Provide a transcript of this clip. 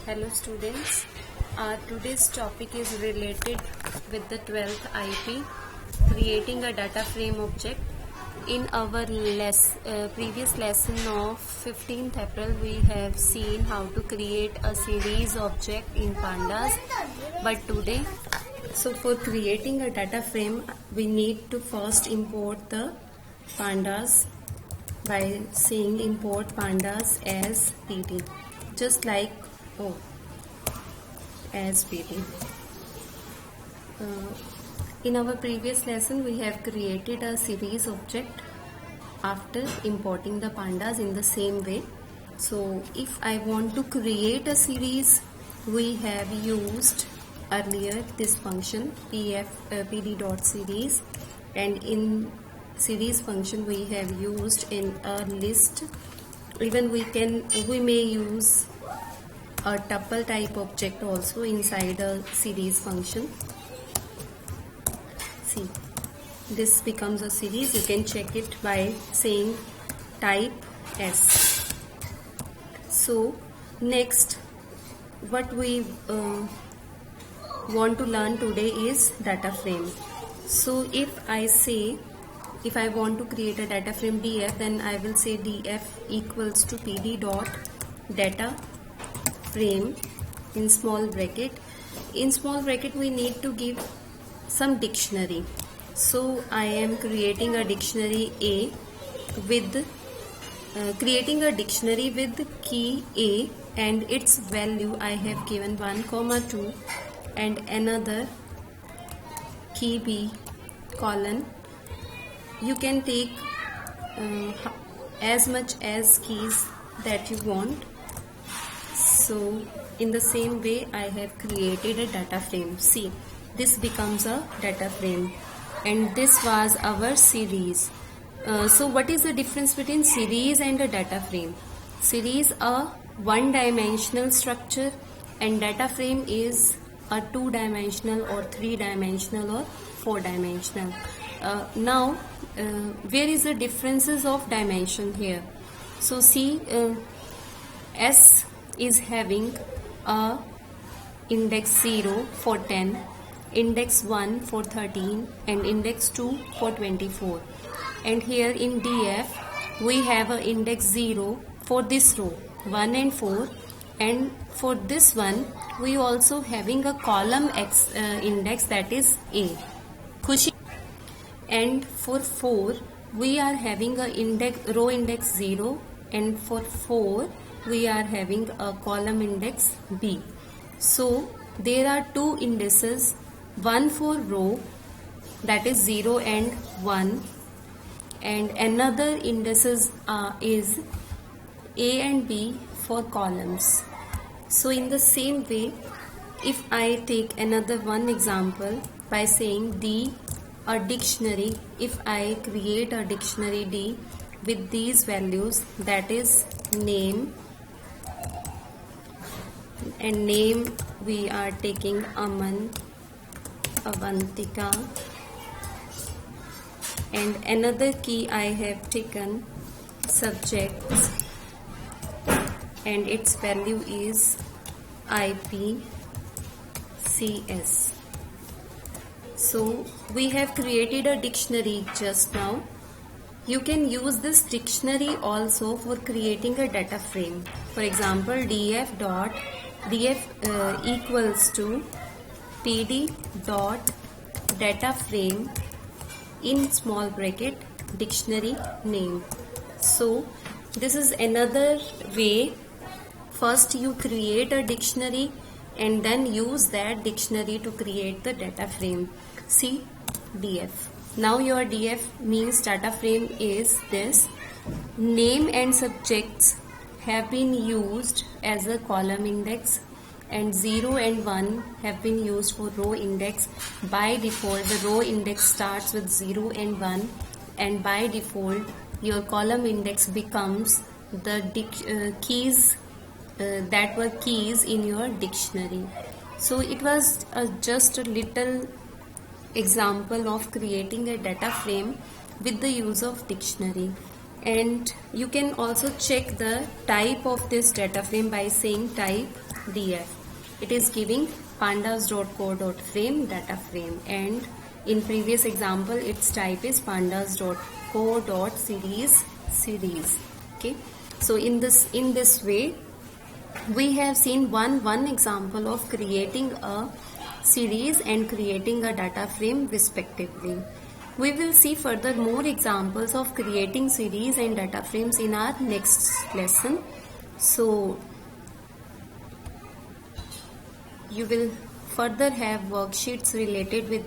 Hello students, today's topic is related with the 12th IP, creating a data frame object. In our previous lesson of 15th April, we have seen how to create a series object in pandas. But today, so for creating a data frame, we need to first import the pandas by saying import pandas as PD, just like as PD. In our previous lesson, we have created a series object after importing the pandas in the same way. So if I want to create a series, we have used earlier this function pd.series, and in series function we have used in a list. Even we may use a tuple type object also inside a series function. See, this becomes a series. You can check it by saying type S. So next, what we want to learn today is data frame. So if I want to create a data frame df, then I will say df equals to pd dot data frame in small bracket. In small bracket we need to give some dictionary. So I am creating a dictionary A with key A, and its value I have given 1, 2, and another key B colon. You can take as much as keys that you want. So in the same way I have created a data frame. See, this becomes a data frame, and this was our series. So what is the difference between series and a data frame? Series a one-dimensional structure, and data frame is a two-dimensional or three-dimensional or four-dimensional. Now where is the differences of dimension here? So see, S is having a index 0 for 10, index 1 for 13, and index 2 for 24. And here in df we have a index 0 for this row 1 and 4, and for this one we also having a column x index, that is A. Khushi. And for 4 we are having a row index 0, and for 4 we are having a column index B. So there are two indices, one for row, that is 0 and 1, and another indices is A and B for columns. So in the same way, if I take another one example by saying D, a dictionary, if I create a dictionary D with these values, that is name, and name we are taking Aman, Avantika, and another key I have taken subjects, and its value is IP CS. So we have created a dictionary just now. You can use this dictionary also for creating a data frame. For example, df equals to pd dot data frame in small bracket dictionary name. So this is another way. First you create a dictionary and then use that dictionary to create the data frame. See, df. Now your df means data frame is this. Name and subjects have been used as a column index, and 0 and 1 have been used for row index. By default the row index starts with 0 and 1, and by default your column index becomes the keys that were keys in your dictionary. So it was just a little example of creating a data frame with the use of dictionary. And you can also check the type of this data frame by saying type df. It is giving pandas.co.frame data frame, and in previous example its type is pandas.co.series series. Okay, so in this way we have seen one example of creating a series and creating a data frame respectively. We will see further more examples of creating series and data frames in our next lesson. So you will further have worksheets related with